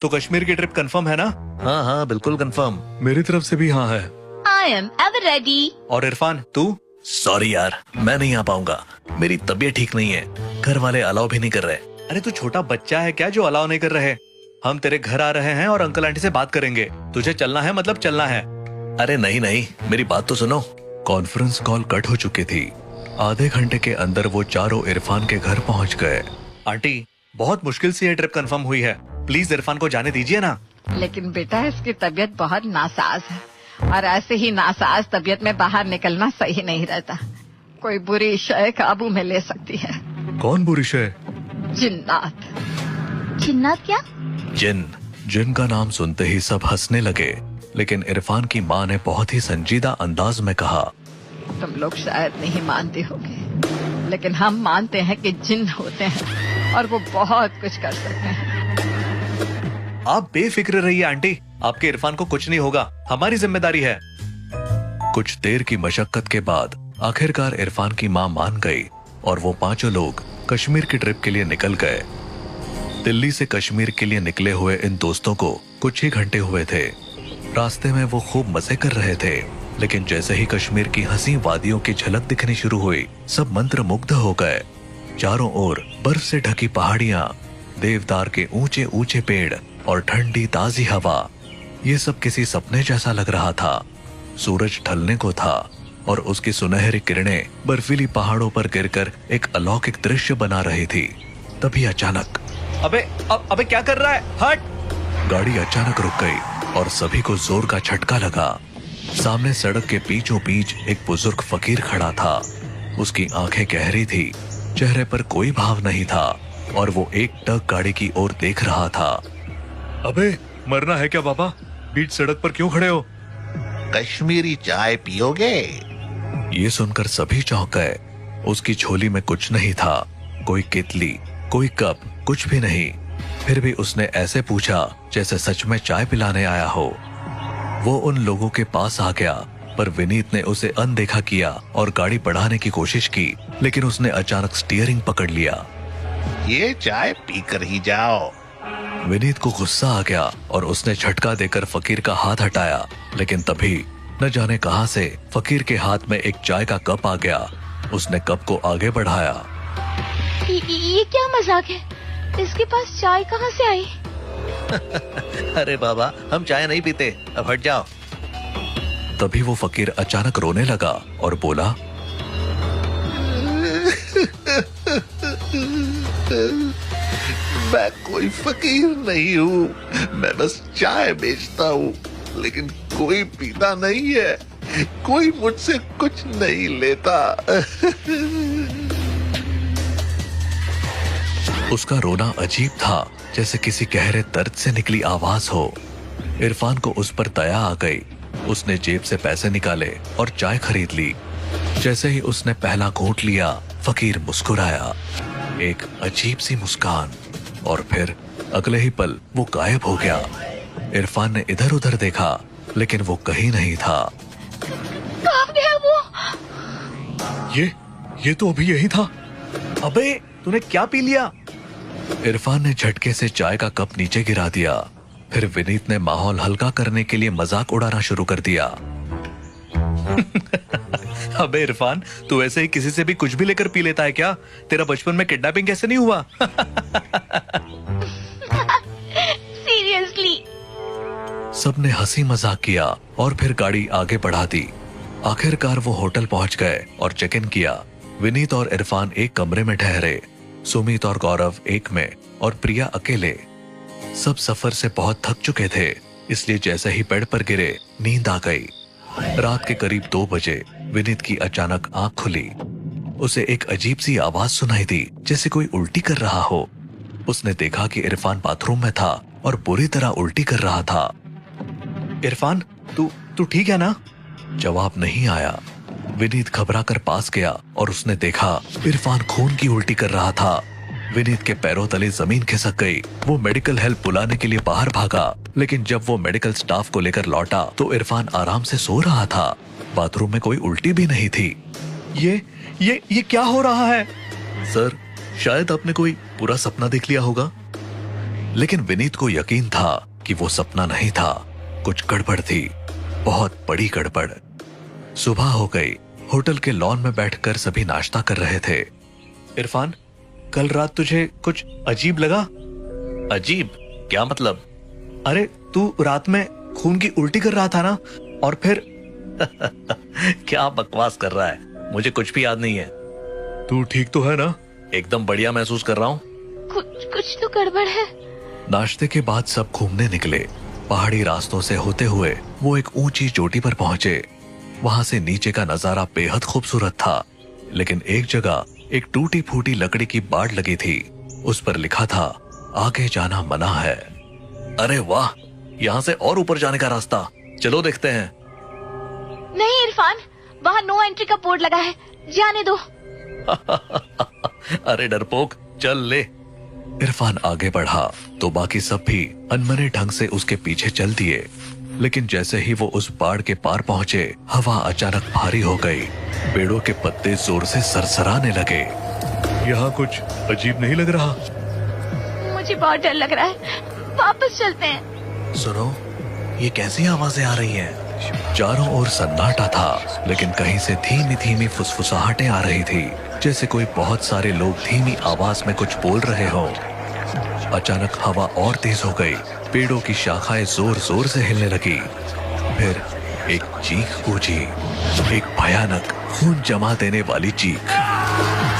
तो कश्मीर की trip confirm है ना? हाँ हाँ बिल्कुल कंफर्म। मेरी तरफ से भी हाँ है। I am ever ready. और इरफान तू? सॉरी यार, मैं नहीं आ पाऊंगा, मेरी तबीयत ठीक नहीं है, घर वाले अलाउ भी नहीं कर रहे। अरे तू छोटा बच्चा है क्या जो अलाउ नहीं कर रहे? हम तेरे घर आ रहे हैं और अंकल आंटी से बात करेंगे। तुझे चलना है मतलब चलना है। अरे नहीं नहीं, मेरी बात तो सुनो। कॉन्फ्रेंस कॉल कट हो चुकी थी। आधे घंटे के अंदर वो चारों इरफान के घर पहुंच गए। आंटी, बहुत मुश्किल से ये ट्रिप कंफर्म हुई है, प्लीज इरफान को जाने दीजिए ना। लेकिन बेटा इसकी तबीयत बहुत नासाज है और ऐसे ही नासाज तबीयत में बाहर निकलना सही नहीं रहता। कोई बुरी शय काबू में ले सकती है। कौन बुरी शय? जिन्नात। जिन्नात क्या? जिन का नाम सुनते ही सब हंसने लगे, लेकिन इरफान की माँ ने बहुत ही संजीदा अंदाज में कहा, तुम लोग शायद नहीं मानते होगे, लेकिन हम मानते हैं कि जिन होते हैं और वो बहुत कुछ कर सकते हैं। आप बेफिक्र रहिए आंटी, आपके इरफान को कुछ नहीं होगा, हमारी जिम्मेदारी है। कुछ देर की मशक्कत के बाद आखिरकार इरफान की माँ मान गई और वो पांचों लोग कश्मीर की ट्रिप के लिए निकल गए। दिल्ली से कश्मीर के लिए निकले हुए इन दोस्तों को कुछ ही घंटे हुए थे। रास्ते में वो खूब मजे कर रहे थे, लेकिन जैसे ही कश्मीर की हंसी वादियों की झलक दिखनी शुरू हुई, सब मंत्रमुग्ध हो गए। चारों ओर बर्फ से ढकी पहाड़ियां, देवदार के ऊंचे ऊंचे पेड़ और ठंडी ताजी हवा, ये सब किसी सपने जैसा लग रहा था। सूरज ढलने को था और उसकी सुनहरी किरणें बर्फीली पहाड़ों पर गिरकर एक अलौकिक दृश्य बना रही थी। तभी अचानक, अबे क्या कर रहा है? हट! गाड़ी अचानक रुक गई और सभी को जोर का झटका लगा। सामने सड़क के बीचों बीच एक बुजुर्ग फकीर खड़ा था। उसकी आंखें गहरी थी, चेहरे पर कोई भाव नहीं था और वो एक टक गाड़ी की ओर देख रहा था। अबे मरना है क्या बाबा? बीच सड़क पर क्यों खड़े हो? कश्मीरी चाय पियोगे? ये सुनकर सभी चौंक गए। उसकी झोली में कुछ नहीं था, कोई केतली, कोई कप, कुछ भी नहीं। फिर भी उसने ऐसे पूछा जैसे सच में चाय पिलाने आया हो। वो उन लोगों के पास आ गया, पर विनीत ने उसे अनदेखा किया और गाड़ी बढ़ाने की कोशिश की, लेकिन उसने अचानक स्टीयरिंग पकड़ लिया। ये चाय पीकर ही जाओ। विनीत को गुस्सा आ गया और उसने झटका देकर फकीर का हाथ हटाया, लेकिन तभी न जाने कहां से फकीर के हाथ में एक चाय का कप आ गया। उसने कप को आगे बढ़ाया। ये क्या मजाक है? इसके पास चाय कहाँ से आई? अरे बाबा, हम चाय नहीं पीते, अब हट जाओ। तभी वो फकीर अचानक रोने लगा और बोला, मैं कोई फकीर नहीं हूँ, मैं बस चाय बेचता हूँ, लेकिन कोई पीता नहीं है, कोई मुझसे कुछ नहीं लेता। उसका रोना अजीब था, जैसे किसी गहरे दर्द से निकली आवाज हो। इरफान को उस पर दया आ गई। उसने जेब से पैसे निकाले और चाय खरीद ली। जैसे ही उसने पहला घूंट लिया, फकीर मुस्कुराया, एक अजीब सी मुस्कान, और फिर अगले ही पल वो गायब हो गया। इरफान ने इधर उधर देखा, लेकिन वो कहीं नहीं था। कहाँ गया वो? ये तो अभी यही था। अबे तूने क्या पी लिया? इरफान ने झटके से चाय का कप नीचे गिरा दिया। फिर विनीत ने माहौल हल्का करने के लिए मजाक उड़ाना शुरू कर दिया। अबे इरफान, तू ऐसे ही किसी से भी कुछ भी लेकर पी लेता है क्या? तेरा बचपन में किडनैपिंग कैसे नहीं हुआ? सीरियसली? सबने हंसी मजाक किया और फिर गाड़ी आगे बढ़ा दी। आखिरकार वो होटल पहुंच गए और चेक इन किया। विनीत और इरफान एक कमरे में ठहरे, सुमित और गौरव एक में और प्रिया अकेले। सब सफर से बहुत थक चुके थे, इसलिए जैसे ही बेड पर गिरे, नींद आ गई। रात के करीब 2 बजे विनीत की अचानक आंख खुली। उसे एक अजीब सी आवाज सुनाई दी, जैसे कोई उल्टी कर रहा हो। उसने देखा कि इरफान बाथरूम में था और बुरी तरह उल्टी कर रहा था। इरफान, तू ठीक है ना? जवाब नहीं आया। विनीत घबरा कर पास गया और उसने देखा इरफान खून की उल्टी कर रहा था। विनीत के पैरों तले जमीन खिसक गई। वो मेडिकल हेल्प बुलाने के लिए बाहर भागा, लेकिन जब वो मेडिकल स्टाफ को लेकर लौटा तो इरफान आराम से सो रहा था। बाथरूम में कोई उल्टी भी नहीं थी। ये क्या हो रहा है? सर, शायद आपने कोई बुरा सपना देख लिया होगा। लेकिन विनीत को यकीन था कि वो सपना नहीं था, कुछ गड़बड़ थी, बहुत बड़ी गड़बड़। सुबह हो गई। होटल के लॉन में बैठकर सभी नाश्ता कर रहे थे। इरफान, कल रात तुझे कुछ अजीब लगा? अजीब? क्या मतलब? अरे तू रात में खून की उल्टी कर रहा था ना, और फिर क्या बकवास कर रहा है, मुझे कुछ भी याद नहीं है। तू ठीक तो है ना? एकदम बढ़िया महसूस कर रहा हूँ। कुछ तो गड़बड़ है। नाश्ते के बाद सब घूमने निकले। पहाड़ी रास्तों से होते हुए वो एक ऊंची चोटी पर पहुंचे। वहां से नीचे का नजारा बेहद खूबसूरत था, लेकिन एक जगह एक टूटी फूटी लकड़ी की बाड़ लगी थी। उस पर लिखा था, आगे जाना मना है। अरे वाह, यहाँ से और ऊपर जाने का रास्ता, चलो देखते हैं। नहीं इरफान, वहाँ नो एंट्री का बोर्ड लगा है, जाने दो। अरे डरपोक, चल ले। इरफान आगे बढ़ा तो बाकी सब भी अनमने ढंग से उसके पीछे चल दिए। लेकिन जैसे ही वो उस बाड़ के पार पहुंचे, हवा अचानक भारी हो गई। पेड़ों के पत्ते जोर से सरसराने लगे। यहाँ कुछ अजीब नहीं लग रहा? मुझे बहुत डर लग रहा है, वापस चलते हैं। सुनो, ये कैसी आवाजें आ रही हैं? चारों ओर सन्नाटा था, लेकिन कहीं से धीमी धीमी फुसफुसाहटें आ रही थी, जैसे कोई बहुत सारे लोग धीमी आवाज में कुछ बोल रहे हों। अचानक हवा और तेज हो गई। पेड़ों की शाखाएं जोर जोर से हिलने लगी। फिर एक चीख गूंजी, एक भयानक खून जमा देने वाली चीख।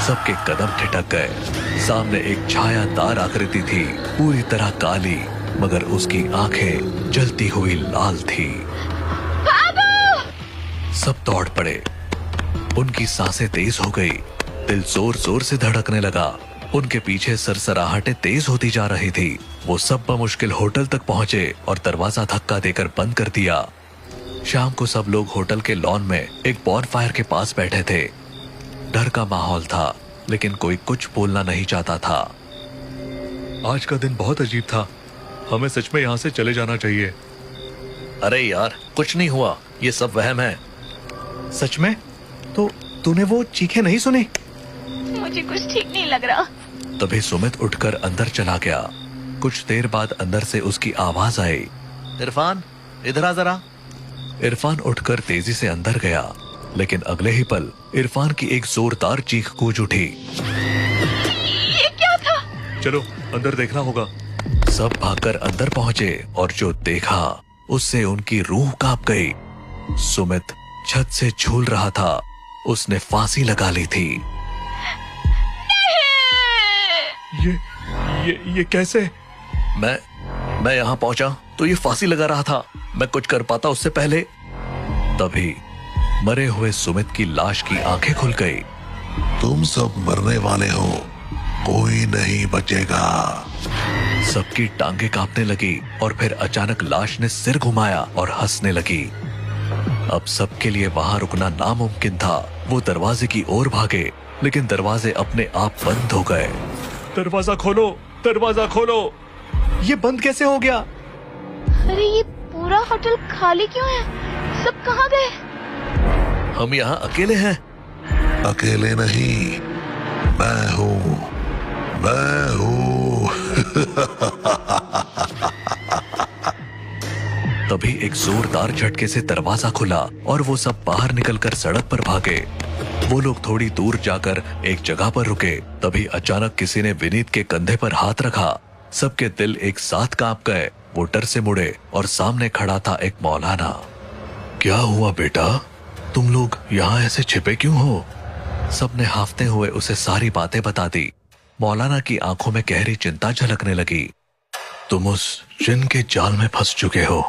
सबके कदम ठिठक गए। सामने एक छायादार आकृति थी, पूरी तरह काली, मगर उसकी आंखें जलती हुई लाल थी। सब दौड़ पड़े। उनकी सांसें तेज हो गई, दिल जोर जोर से धड़कने लगा। उनके पीछे सरसराहटें तेज होती जा रही थी। वो सब बमुश्किल होटल तक पहुंचे और दरवाजा धक्का देकर बंद कर दिया। शाम को सब लोग होटल के लॉन में एक बॉनफायर के पास बैठे थे। डर का माहौल था, लेकिन कोई कुछ बोलना नहीं चाहता था। आज का दिन बहुत अजीब था, हमें सच में यहाँ से चले जाना चाहिए। अरे यार, कुछ नहीं हुआ, ये सब वहम है। सच में? तो तूने वो चीखें नहीं सुनी? मुझे कुछ ठीक नहीं लग रहा। तभी सुमित उठकर अंदर चला गया। कुछ देर बाद अंदर से उसकी आवाज आई, इरफान, इधर आ जरा। इरफान उठकर तेजी से अंदर गया, लेकिन अगले ही पल इरफान की एक जोरदार चीख गूंज उठी। ये क्या था? चलो अंदर देखना होगा। सब भागकर अंदर पहुंचे और जो देखा उससे उनकी रूह कांप गई। सुमित छत से झूल रहा था। उसने फांसी लगा ली थी। ये कैसे? मैं यहाँ पहुंचा तो ये फांसी लगा रहा था। मैं कुछ कर पाता उससे पहले। तभी मरे हुए सुमित की लाश की आंखें खुल गई। तुम सब मरने वाले हो, कोई नहीं बचेगा। सबकी टांगे कांपने लगी और फिर अचानक लाश ने सिर घुमाया और हंसने लगी। अब सबके लिए वहां रुकना नामुमकिन था। वो दरवाजे की ओर भागे, लेकिन दरवाजे अपने आप बंद हो गए। दरवाजा खोलो, दरवाजा खोलो। ये बंद कैसे हो गया? अरे ये पूरा होटल खाली क्यों है? सब कहाँ गए? हम यहाँ अकेले हैं। अकेले नहीं, मैं हूँ। तभी एक जोरदार झटके से दरवाजा खुला और वो सब बाहर निकलकर सड़क पर भागे। वो लोग थोड़ी दूर जाकर एक जगह पर रुके। तभी अचानक किसी ने विनीत के कंधे पर हाथ रखा। सबके दिल एक साथ कांप गए। वो डर से मुड़े और सामने खड़ा था एक मौलाना। क्या हुआ बेटा, तुम लोग यहाँ ऐसे छिपे क्यों हो? सबने हाफते हुए उसे सारी बातें बता दी। मौलाना की आंखों में गहरी चिंता झलकने लगी। तुम उस जिन के जाल में फंस चुके हो।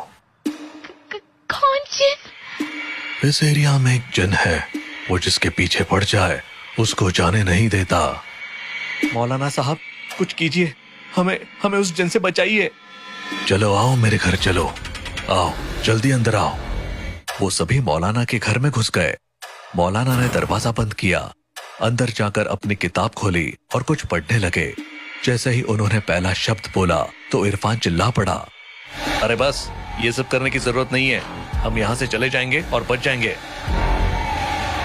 कौन जिन? इस एरिया में एक जिन है, वो जिसके पीछे पड़ जाए उसको जाने नहीं देता। मौलाना साहब, कुछ कीजिए, हमें उस जिन से बचाइए। चलो आओ मेरे घर, चलो आओ, जल्दी अंदर आओ। वो सभी मौलाना के घर में घुस गए। मौलाना ने दरवाजा बंद किया, अंदर जाकर अपनी किताब खोली और कुछ पढ़ने लगे। जैसे ही उन्होंने पहला शब्द बोला तो इरफान चिल्ला पड़ा। अरे बस, ये सब करने की जरूरत नहीं है, हम यहाँ से चले जाएंगे और बच जाएंगे।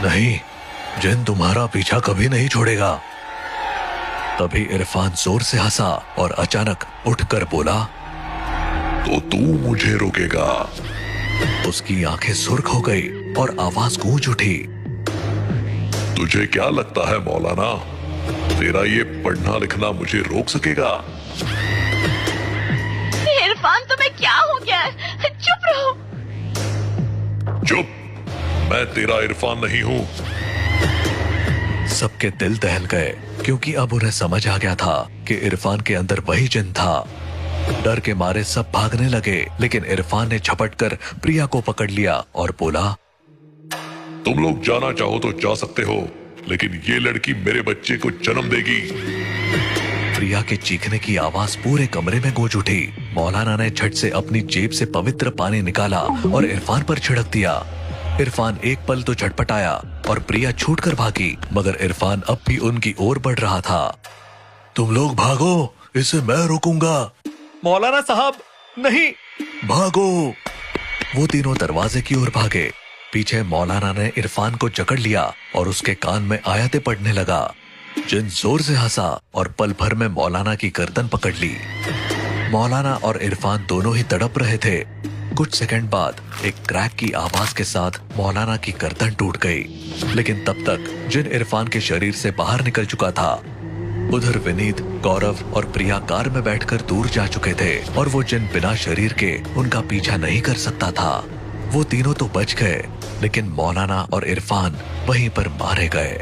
नहीं, जिन तुम्हारा पीछा कभी नहीं छोड़ेगा। तभी इरफान जोर से हंसा और अचानक उठकर बोला, तो तू मुझे रोकेगा? उसकी आंखें सुर्ख हो गई और आवाज गूंज उठी, तुझे क्या लगता है मौलाना, तेरा ये पढ़ना लिखना मुझे रोक सकेगा? इरफान तुम्हें क्या हो गया है? चुप रहो। चुप, मैं तेरा इरफान नहीं हूँ। सबके दिल दहल गए क्योंकि अब उन्हें समझ आ गया था कि इरफान के अंदर वही जिन था। डर के मारे सब भागने लगे, लेकिन इरफान ने झपट कर प्रिया को पकड़ लिया और बोला, तुम लोग जाना चाहो तो जा सकते हो, लेकिन ये लड़की मेरे बच्चे को जन्म देगी। प्रिया के चीखने की आवाज पूरे कमरे में गूंज उठी। मौलाना ने झट से अपनी जेब से पवित्र पानी निकाला और इरफान पर छिड़क दिया। इरफान एक पल तो झटपटाया और प्रिया छूटकर भागी, मगर इरफान अब भी उनकी ओर बढ़ रहा था। तुम लोग भागो, इसे मैं रोकूंगा। मौलाना साहब नहीं। भागो। वो तीनों दरवाजे की ओर भागे। पीछे मौलाना ने इरफान को जकड़ लिया और उसके कान में आयतें पढ़ने लगा। जिन जोर से हंसा और पल भर में मौलाना की गर्दन पकड़ ली। मौलाना और इरफान दोनों ही तड़प रहे थे। कुछ सेकंड बाद एक क्रैक की आवाज के साथ मौलाना की गर्दन टूट गई, लेकिन तब तक जिन इरफान के शरीर से बाहर निकल चुका था। उधर विनीत, गौरव और प्रिया कार में बैठकर दूर जा चुके थे और वो जिन बिना शरीर के उनका पीछा नहीं कर सकता था। वो तीनों तो बच गए, लेकिन मौलाना और इरफान वहीं पर मारे गए।